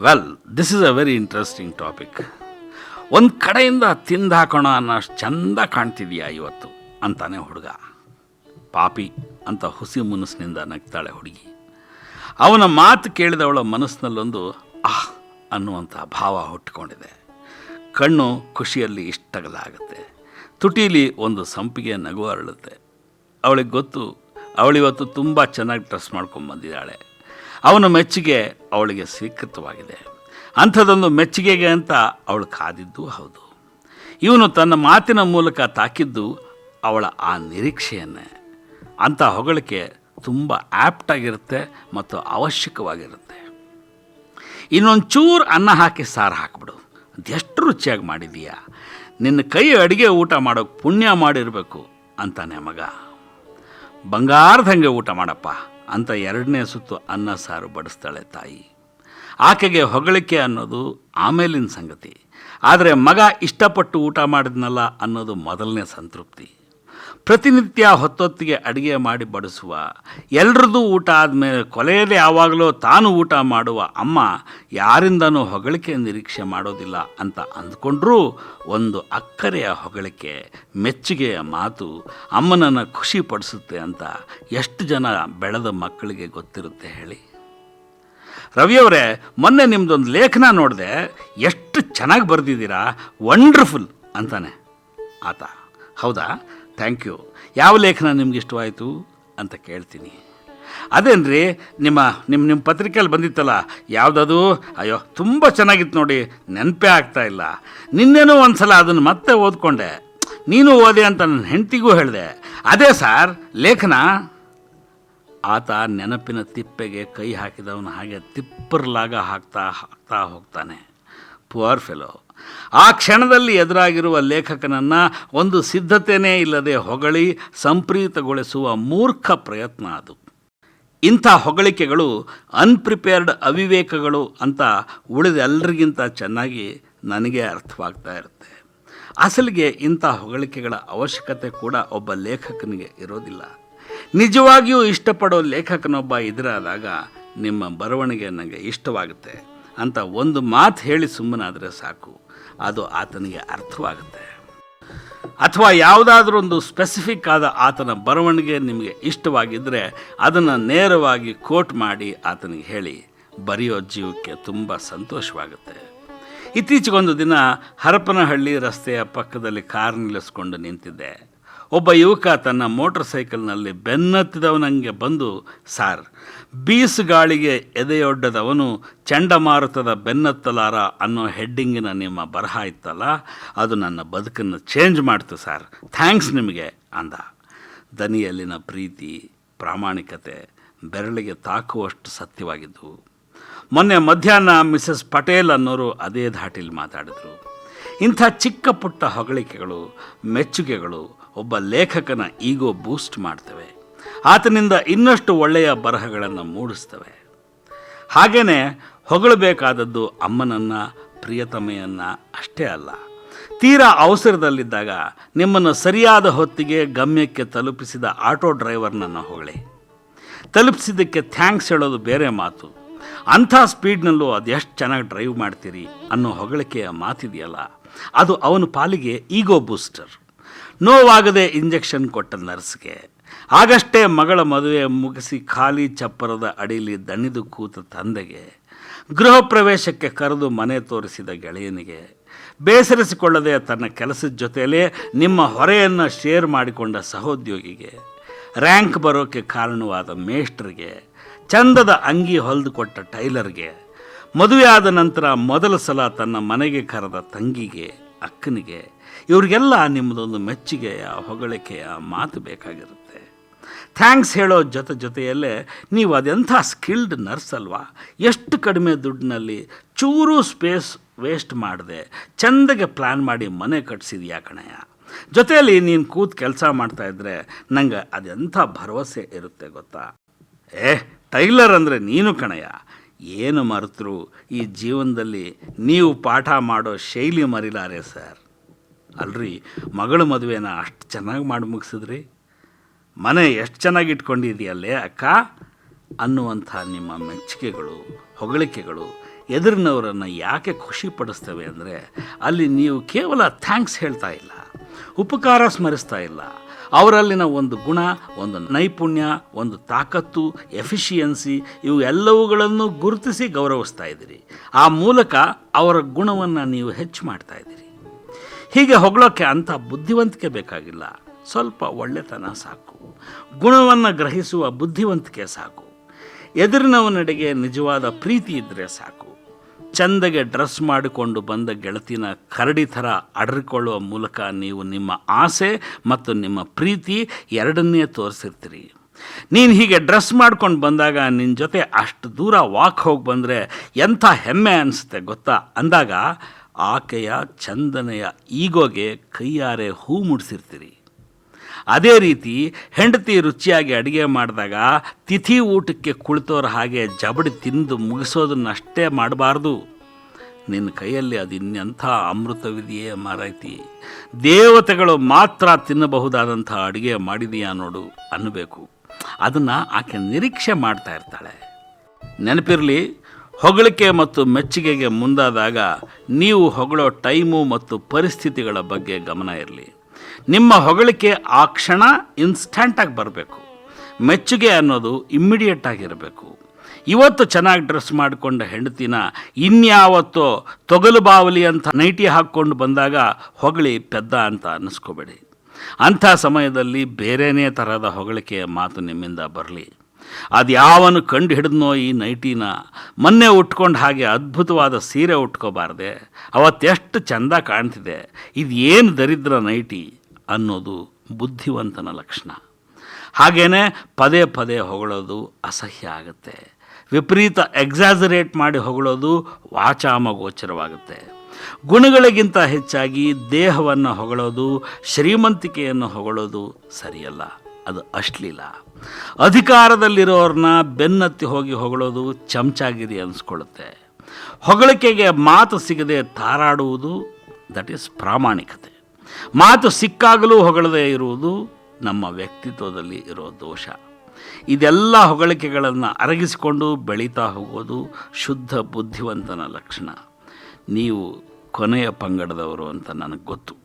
Well, this is a very interesting topic. ಒಂದು ಕಡೆಯಿಂದ ತಿಂದು ಹಾಕೋಣ ಅನ್ನೋಷ್ಟು ಚಂದ ಕಾಣ್ತಿದೆಯಾ ಇವತ್ತು ಅಂತಾನೆ ಹುಡುಗ. ಪಾಪಿ ಅಂತ ಹುಸಿ ಮುನಸ್ಸಿನಿಂದ ನಗ್ತಾಳೆ ಹುಡುಗಿ. ಅವನ ಮಾತು ಕೇಳಿದವಳ ಮನಸ್ಸಿನಲ್ಲೊಂದು ಆಹ್ ಅನ್ನುವಂಥ ಭಾವ ಹುಟ್ಟಿಕೊಂಡಿದೆ. ಕಣ್ಣು ಖುಷಿಯಲ್ಲಿ ಇಷ್ಟಗಲಾಗುತ್ತೆ, ತುಟೀಲಿ ಒಂದು ಸಂಪಿಗೆ ನಗು ಅರಳುತ್ತೆ. ಅವಳಿಗೆ ಗೊತ್ತು, ಅವಳಿವತ್ತು ತುಂಬ ಚೆನ್ನಾಗಿ ಡ್ರೆಸ್ ಮಾಡ್ಕೊಂಡ್ಬಂದಿದ್ದಾಳೆ. ಅವನ ಮೆಚ್ಚುಗೆ ಅವಳಿಗೆ ಸ್ವೀಕೃತವಾಗಿದೆ. ಅಂಥದ್ದೊಂದು ಮೆಚ್ಚುಗೆಗೆ ಅಂತ ಅವಳು ಕಾದಿದ್ದು ಹೌದು. ಇವನು ತನ್ನ ಮಾತಿನ ಮೂಲಕ ತಾಕಿದ್ದು ಅವಳ ಆ ನಿರೀಕ್ಷೆಯನ್ನೇ. ಅಂಥ ಹೊಗಳಿಕೆ ತುಂಬ ಆ್ಯಪ್ಟಾಗಿರುತ್ತೆ ಮತ್ತು ಅವಶ್ಯಕವಾಗಿರುತ್ತೆ. ಇನ್ನೊಂಚೂರು ಅನ್ನ ಹಾಕಿ ಸಾರು ಹಾಕಿಬಿಡು, ಅದೆಷ್ಟು ರುಚಿಯಾಗಿ ಮಾಡಿದೀಯಾ, ನಿನ್ನ ಕೈ ಅಡುಗೆ ಊಟ ಮಾಡೋಕ್ಕೆ ಪುಣ್ಯ ಮಾಡಿರಬೇಕು ಅಂತಾನೆ ಮಗ. ಬಂಗಾರದಂಗೆ ಊಟ ಮಾಡಪ್ಪ ಅಂತ ಎರಡನೇ ಸುತ್ತು ಅನ್ನ ಸಾರು ಬಡಿಸ್ತಾಳೆ ತಾಯಿ. ಆಕೆಗೆ ಹೊಗಳಿಕೆ ಅನ್ನೋದು ಆಮೇಲಿನ ಸಂಗತಿ, ಆದರೆ ಮಗ ಇಷ್ಟಪಟ್ಟು ಊಟ ಮಾಡಿದ್ನಲ್ಲ ಅನ್ನೋದು ಮೊದಲನೇ ಸಂತೃಪ್ತಿ. ಪ್ರತಿನಿತ್ಯ ಹೊತ್ತೊತ್ತಿಗೆ ಅಡುಗೆ ಮಾಡಿ ಬಡಿಸುವ, ಎಲ್ರದ್ದು ಊಟ ಆದಮೇಲೆ ಕೊನೆಯದೇ ಯಾವಾಗಲೂ ತಾನು ಊಟ ಮಾಡುವ ಅಮ್ಮ ಯಾರಿಂದನೂ ಹೊಗಳಿಕೆ ನಿರೀಕ್ಷೆ ಮಾಡೋದಿಲ್ಲ ಅಂತ ಅಂದ್ಕೊಂಡ್ರೂ ಒಂದು ಅಕ್ಕರೆಯ ಹೊಗಳಿಕೆ, ಮೆಚ್ಚುಗೆಯ ಮಾತು ಅಮ್ಮನನ್ನು ಖುಷಿ ಪಡಿಸುತ್ತೆ ಅಂತ ಎಷ್ಟು ಜನ ಬೆಳೆದ ಮಕ್ಕಳಿಗೆ ಗೊತ್ತಿರುತ್ತೆ ಹೇಳಿ. ರವಿಯವರೇ, ಮೊನ್ನೆ ನಿಮ್ಮದೊಂದು ಲೇಖನ ನೋಡಿದೆ, ಎಷ್ಟು ಚೆನ್ನಾಗಿ ಬರೆದಿದ್ದೀರಾ, ವಂಡರ್ಫುಲ್ ಅಂತಾನೆ ಆತ. ಹೌದಾ, ಥ್ಯಾಂಕ್ ಯು. ಯಾವ ಲೇಖನ ನಿಮ್ಗೆ ಇಷ್ಟವಾಯಿತು ಅಂತ ಕೇಳ್ತೀನಿ. ಅದೇನ್ರಿ, ನಿಮ್ಮ ಪತ್ರಿಕೆಯಲ್ಲಿ ಬಂದಿತ್ತಲ್ಲ, ಯಾವುದದು? ಅಯ್ಯೋ ತುಂಬ ಚೆನ್ನಾಗಿತ್ತು ನೋಡಿ, ನೆನಪೇ ಆಗ್ತಾ ಇಲ್ಲ. ನಿನ್ನೇನೂ ಒಂದು ಸಲ ಅದನ್ನು ಮತ್ತೆ ಓದ್ಕೊಂಡೆ, ನೀನು ಓದೆ ಅಂತ ನನ್ನ ಹೆಂಡತಿಗೂ ಹೇಳಿದೆ. ಅದೇ ಸರ್ ಲೇಖನ. ಆತ ನೆನಪಿನ ತಿಪ್ಪೆಗೆ ಕೈ ಹಾಕಿದವನು ಹಾಗೆ ತಿಪ್ಪರ್ಲಾಗ ಹಾಕ್ತಾ ಹೋಗ್ತಾನೆ. Poor fellow. ಆ ಕ್ಷಣದಲ್ಲಿ ಎದುರಾಗಿರುವ ಲೇಖಕನನ್ನು ಒಂದು ಸಿದ್ಧತೆಯೇ ಇಲ್ಲದೆ ಹೊಗಳಿ ಸಂಪ್ರೀತಗೊಳಿಸುವ ಮೂರ್ಖ ಪ್ರಯತ್ನ ಅದು. ಇಂಥ ಹೊಗಳಿಕೆಗಳು ಅನ್ಪ್ರಿಪೇರ್ಡ್ ಅವಿವೇಕಗಳು ಅಂತ ಉಳಿದೆಲ್ಲರಿಗಿಂತ ಚೆನ್ನಾಗಿ ನನಗೆ ಅರ್ಥವಾಗ್ತಾ ಇರುತ್ತೆ. ಅಸಲಿಗೆ ಇಂಥ ಹೊಗಳಿಕೆಗಳ ಅವಶ್ಯಕತೆ ಕೂಡ ಒಬ್ಬ ಲೇಖಕನಿಗೆ ಇರೋದಿಲ್ಲ. ನಿಜವಾಗಿಯೂ ಇಷ್ಟಪಡೋ ಲೇಖಕನೊಬ್ಬ ಎದುರಾದಾಗ ನಿಮ್ಮ ಬರವಣಿಗೆ ನನಗೆ ಇಷ್ಟವಾಗುತ್ತೆ ಅಂತ ಒಂದು ಮಾತು ಹೇಳಿ ಸುಮ್ಮನಾದರೆ ಸಾಕು, ಅದು ಆತನಿಗೆ ಅರ್ಥವಾಗುತ್ತೆ. ಅಥವಾ ಯಾವುದಾದ್ರೂ ಒಂದು ಸ್ಪೆಸಿಫಿಕ್ ಆದ ಆತನ ಬರವಣಿಗೆ ನಿಮಗೆ ಇಷ್ಟವಾಗಿದ್ದರೆ ಅದನ್ನು ನೇರವಾಗಿ ಕೋಟ್ ಮಾಡಿ ಆತನಿಗೆ ಹೇಳಿ, ಬರೆಯೋ ಜೀವಕ್ಕೆ ತುಂಬ ಸಂತೋಷವಾಗುತ್ತೆ. ಇತ್ತೀಚೆಗೊಂದು ದಿನ ಹರಪನಹಳ್ಳಿ ರಸ್ತೆಯ ಪಕ್ಕದಲ್ಲಿ ಕಾರ್ ನಿಲ್ಲಿಸ್ಕೊಂಡು ನಿಂತಿದ್ದೆ. ಒಬ್ಬ ಯುವಕ ತನ್ನ ಮೋಟರ್ ಸೈಕಲ್ನಲ್ಲಿ ಬೆನ್ನತ್ತಿದವನಂಗೆ ಬಂದು, ಸಾರ್, ಬೀಸುಗಾಳಿಗೆ ಎದೆಯೊಡ್ಡದವನು ಚಂಡಮಾರುತದ ಬೆನ್ನತ್ತಲಾರ ಅನ್ನೋ ಹೆಡ್ಡಿಂಗಿನ ನಿಮ್ಮ ಬರಹ ಇತ್ತಲ್ಲ, ಅದು ನನ್ನ ಬದುಕನ್ನು ಚೇಂಜ್ ಮಾಡ್ತು ಸಾರ್, ಥ್ಯಾಂಕ್ಸ್ ನಿಮಗೆ ಅಂದ. ದನಿಯಲ್ಲಿನ ಪ್ರೀತಿ, ಪ್ರಾಮಾಣಿಕತೆ ಬೆರಳಿಗೆ ತಾಕುವಷ್ಟು ಸತ್ಯವಾಗಿದ್ದವು. ಮೊನ್ನೆ ಮಧ್ಯಾಹ್ನ ಮಿಸಸ್ ಪಟೇಲ್ ಅನ್ನೋರು ಅದೇ ಧಾಟಿಲಿ ಮಾತಾಡಿದರು. ಇಂಥ ಚಿಕ್ಕ ಪುಟ್ಟ ಹೊಗಳಿಕೆಗಳು, ಮೆಚ್ಚುಗೆಗಳು ಒಬ್ಬ ಲೇಖಕನ ಈಗೋ ಬೂಸ್ಟ್ ಮಾಡ್ತವೆ, ಆತನಿಂದ ಇನ್ನಷ್ಟು ಒಳ್ಳೆಯ ಬರಹಗಳನ್ನು ಮೂಡಿಸ್ತವೆ. ಹಾಗೆಯೇ ಹೊಗಳಬೇಕಾದದ್ದು ಅಮ್ಮನನ್ನು, ಪ್ರಿಯತಮೆಯನ್ನು ಅಷ್ಟೇ ಅಲ್ಲ. ತೀರಾ ಅವಸರದಲ್ಲಿದ್ದಾಗ ನಿಮ್ಮನ್ನು ಸರಿಯಾದ ಹೊತ್ತಿಗೆ ಗಮ್ಯಕ್ಕೆ ತಲುಪಿಸಿದ ಆಟೋ ಡ್ರೈವರ್ನನ್ನು ಹೊಗಳಿ. ತಲುಪಿಸಿದ್ದಕ್ಕೆ ಥ್ಯಾಂಕ್ಸ್ ಹೇಳೋದು ಬೇರೆ ಮಾತು. ಅಂಥ ಸ್ಪೀಡ್ನಲ್ಲೂ ಅದೆಷ್ಟು ಚೆನ್ನಾಗಿ ಡ್ರೈವ್ ಮಾಡ್ತೀರಿ ಅನ್ನೋ ಹೊಗಳಿಕೆಯ ಮಾತಿದೆಯಲ್ಲ, ಅದು ಅವನ ಪಾಲಿಗೆ ಈಗೋ ಬೂಸ್ಟರ್. ನೋವಾಗದೆ ಇಂಜೆಕ್ಷನ್ ಕೊಟ್ಟ ನರ್ಸ್ಗೆ, ಆಗಷ್ಟೇ ಮಗಳ ಮದುವೆ ಮುಗಿಸಿ ಖಾಲಿ ಚಪ್ಪರದ ಅಡಿಯಲ್ಲಿ ದಣಿದು ಕೂತ ತಂದೆಗೆ, ಗೃಹ ಪ್ರವೇಶಕ್ಕೆ ಕರೆದು ಮನೆ ತೋರಿಸಿದ ಗೆಳೆಯನಿಗೆ, ಬೇಸರಿಸಿಕೊಳ್ಳದೆ ತನ್ನ ಕೆಲಸದ ಜೊತೆಯಲ್ಲೇ ನಿಮ್ಮ ಹೊರೆಯನ್ನು ಶೇರ್ ಮಾಡಿಕೊಂಡ ಸಹೋದ್ಯೋಗಿಗೆ, ರ್ಯಾಂಕ್ ಬರೋಕ್ಕೆ ಕಾರಣವಾದ ಮೇಷ್ಟ್ರಿಗೆ, ಚಂದದ ಅಂಗಿ ಹೊಲಿದುಕೊಟ್ಟ ಟೈಲರ್ಗೆ, ಮದುವೆ ಆದ ನಂತರ ಮೊದಲ ಸಲ ತನ್ನ ಮನೆಗೆ ಕರೆದ ತಂಗಿಗೆ, ಅಕ್ಕನಿಗೆ, ಇವರಿಗೆಲ್ಲ ನಿಮ್ಮದೊಂದು ಮೆಚ್ಚುಗೆಯ ಹೊಗಳಿಕೆಯ ಮಾತು ಬೇಕಾಗಿರುತ್ತೆ. ಥ್ಯಾಂಕ್ಸ್ ಹೇಳೋ ಜೊತೆಯಲ್ಲೇ ನೀವು ಅದೆಂಥ ಸ್ಕಿಲ್ಡ್ ನರ್ಸ್ ಅಲ್ವಾ, ಎಷ್ಟು ಕಡಿಮೆ ದುಡ್ಡಿನಲ್ಲಿ ಚೂರು ಸ್ಪೇಸ್ ವೇಸ್ಟ್ ಮಾಡದೆ ಚೆಂದಗೆ ಪ್ಲ್ಯಾನ್ ಮಾಡಿ ಮನೆ ಕಟ್ಸಿದ್ಯಾ ಕಣಯ್ಯ. ಜೊತೆಯಲ್ಲಿ ನೀನು ಕೂತು ಕೆಲಸ ಮಾಡ್ತಾಯಿದ್ರೆ ನಂಗೆ ಅದೆಂಥ ಭರವಸೆ ಇರುತ್ತೆ ಗೊತ್ತಾ. ಟೈಲರ್ ಅಂದರೆ ನೀನು ಕಣಯ್ಯ. ಏನು ಮರೆತರೂ ಈ ಜೀವನದಲ್ಲಿ ನೀವು ಪಾಠ ಮಾಡೋ ಶೈಲಿ ಮರಿಲಾರೆ ಸರ್. ಅಲ್ರಿ, ಮಗಳ ಮದುವೆನ ಅಷ್ಟು ಚೆನ್ನಾಗಿ ಮಾಡಿ ಮುಗಿಸಿದ್ರಿ, ಮನೆ ಎಷ್ಟು ಚೆನ್ನಾಗಿ ಇಟ್ಕೊಂಡಿದೆಯಲ್ಲೇ ಅಕ್ಕ ಅನ್ನುವಂಥ ನಿಮ್ಮ ಮೆಚ್ಚುಗೆಗಳು, ಹೊಗಳಿಕೆಗಳು ಎದುರಿನವರನ್ನು ಯಾಕೆ ಖುಷಿ ಪಡಿಸ್ತವೆ ಅಂದರೆ ಅಲ್ಲಿ ನೀವು ಕೇವಲ ಥ್ಯಾಂಕ್ಸ್ ಹೇಳ್ತಾ ಇಲ್ಲ, ಉಪಕಾರ ಸ್ಮರಿಸ್ತಾ ಇಲ್ಲ, ಅವರಲ್ಲಿನ ಒಂದು ಗುಣ, ಒಂದು ನೈಪುಣ್ಯ, ಒಂದು ತಾಕತ್ತು, ಎಫಿಷಿಯನ್ಸಿ ಇವು ಎಲ್ಲವುಗಳನ್ನು ಗುರುತಿಸಿ ಗೌರವಿಸ್ತಾ ಇದ್ದೀರಿ. ಆ ಮೂಲಕ ಅವರ ಗುಣವನ್ನು ನೀವು ಹೆಚ್ಚು ಮಾಡ್ತಾ ಇದ್ದೀರಿ. ಹೀಗೆ ಹೊಗಳೋಕ್ಕೆ ಅಂಥ ಬುದ್ಧಿವಂತಿಕೆ ಬೇಕಾಗಿಲ್ಲ, ಸ್ವಲ್ಪ ಒಳ್ಳೆತನ ಸಾಕು, ಗುಣವನ್ನು ಗ್ರಹಿಸುವ ಬುದ್ಧಿವಂತಿಕೆ ಸಾಕು, ಎದುರಿನವನೆಡೆಗೆ ನಿಜವಾದ ಪ್ರೀತಿ ಇದ್ದರೆ ಸಾಕು. ಚಂದಗೆ ಡ್ರೆಸ್ ಮಾಡಿಕೊಂಡು ಬಂದ ಗೆಳತಿನ ಕರಡಿ ಥರ ಅಡರಿಕೊಳ್ಳುವ ಮೂಲಕ ನೀವು ನಿಮ್ಮ ಆಸೆ ಮತ್ತು ನಿಮ್ಮ ಪ್ರೀತಿ ಎರಡನ್ನೇ ತೋರಿಸಿರ್ತೀರಿ. ನೀನು ಹೀಗೆ ಡ್ರೆಸ್ ಮಾಡ್ಕೊಂಡು ಬಂದಾಗ ನಿನ್ನ ಜೊತೆ ಅಷ್ಟು ದೂರ ವಾಕ್ ಹೋಗಿ ಬಂದರೆ ಎಂಥ ಹೆಮ್ಮೆ ಅನಿಸುತ್ತೆ ಗೊತ್ತಾ ಅಂದಾಗ ಆಕೆಯ ಚಂದನೆಯ ಈಗೋಗೆ ಕೈಯಾರೆ ಹೂ ಮುಡಿಸಿರ್ತೀರಿ. ಅದೇ ರೀತಿ ಹೆಂಡತಿ ರುಚಿಯಾಗಿ ಅಡುಗೆ ಮಾಡಿದಾಗ ತಿಥಿ ಊಟಕ್ಕೆ ಕುಳಿತೋರ ಹಾಗೆ ಜಬಡಿ ತಿಂದು ಮುಗಿಸೋದನ್ನಷ್ಟೇ ಮಾಡಬಾರ್ದು. ನಿನ್ನ ಕೈಯಲ್ಲಿ ಅದು ಇನ್ನೆಂಥ ಅಮೃತವಿದೆಯೇ ಮಾರಾಯ್ತಿ, ದೇವತೆಗಳು ಮಾತ್ರ ತಿನ್ನಬಹುದಾದಂಥ ಅಡುಗೆ ಮಾಡಿದೀಯಾ ನೋಡು ಅನ್ನಬೇಕು. ಅದನ್ನು ಆಕೆ ನಿರೀಕ್ಷೆ ಮಾಡ್ತಾ ಇರ್ತಾಳೆ. ನೆನಪಿರಲಿ, ಹೊಗಳಿಕೆ ಮತ್ತು ಮೆಚ್ಚುಗೆಗೆ ಮುಂದಾದಾಗ ನೀವು ಹೊಗಳೋ ಟೈಮು ಮತ್ತು ಪರಿಸ್ಥಿತಿಗಳ ಬಗ್ಗೆ ಗಮನ ಇರಲಿ. ನಿಮ್ಮ ಹೊಗಳಿಕೆ ಆ ಕ್ಷಣ ಇನ್ಸ್ಟಂಟಾಗಿ ಬರಬೇಕು. ಮೆಚ್ಚುಗೆ ಅನ್ನೋದು ಇಮ್ಮಿಡಿಯೇಟ್ ಆಗಿರಬೇಕು. ಇವತ್ತು ಚೆನ್ನಾಗಿ ಡ್ರೆಸ್ ಮಾಡಿಕೊಂಡ ಹೆಂಡತಿನ ಇನ್ಯಾವತ್ತೋ ತೊಗಲು ಬಾವಲಿ ಅಂತ ನೈಟಿ ಹಾಕ್ಕೊಂಡು ಬಂದಾಗ ಹೊಗಳಿ ಪೆದ್ದ ಅಂತ ಅನ್ನಿಸ್ಕೋಬೇಡಿ. ಅಂಥ ಸಮಯದಲ್ಲಿ ಬೇರೆಯೇ ಥರದ ಹೊಗಳಿಕೆಯ ಮಾತು ನಿಮ್ಮಿಂದ ಬರಲಿ. ಅದು ಯಾವನು ಕಂಡು ಹಿಡಿದ್ನೋ ಈ ನೈಟಿನ, ಮೊನ್ನೆ ಉಟ್ಕೊಂಡು ಹಾಗೆ ಅದ್ಭುತವಾದ ಸೀರೆ ಉಟ್ಕೋಬಾರ್ದೆ, ಅವತ್ತೆಷ್ಟು ಚೆಂದ ಕಾಣ್ತಿದೆ, ಇದು ಏನು ದರಿದ್ರ ನೈಟಿ ಅನ್ನೋದು ಬುದ್ಧಿವಂತನ ಲಕ್ಷಣ. ಹಾಗೇ ಪದೇ ಪದೇ ಹೊಗಳೋದು ಅಸಹ್ಯ ಆಗುತ್ತೆ. ವಿಪರೀತ ಎಕ್ಸಾಜರೇಟ್ ಮಾಡಿ ಹೊಗಳೋದು ವಾಚಾಮಗೋಚರವಾಗುತ್ತೆ. ಗುಣಗಳಿಗಿಂತ ಹೆಚ್ಚಾಗಿ ದೇಹವನ್ನು ಹೊಗಳೋದು, ಶ್ರೀಮಂತಿಕೆಯನ್ನು ಹೊಗಳೋದು ಸರಿಯಲ್ಲ, ಅದು ಅಶ್ಲೀಲ. ಅಧಿಕಾರದಲ್ಲಿರೋರನ್ನ ಬೆನ್ನತ್ತಿ ಹೋಗಿ ಹೊಗಳೋದು ಚಮಚಾಗಿರಿ ಅನಿಸ್ಕೊಳ್ಳುತ್ತೆ. ಹೊಗಳಿಕೆಗೆ ಮಾತು ಸಿಗದೆ ತಾರಾಡುವುದು ದಟ್ ಈಸ್ ಪ್ರಾಮಾಣಿಕತೆ. ಮಾತು ಸಿಕ್ಕಾಗಲೂ ಹೊಗಳದೇ ಇರುವುದು ನಮ್ಮ ವ್ಯಕ್ತಿತ್ವದಲ್ಲಿ ಇರೋ ದೋಷ. ಇದೆಲ್ಲ ಹೊಗಳಿಕೆಗಳನ್ನು ಅರಗಿಸಿಕೊಂಡು ಬೆಳೀತಾ ಹೋಗೋದು ಶುದ್ಧ ಬುದ್ಧಿವಂತನ ಲಕ್ಷಣ. ನೀವು ಕೊನೆಯ ಪಂಗಡದವರು ಅಂತ ನನಗೆ ಗೊತ್ತು.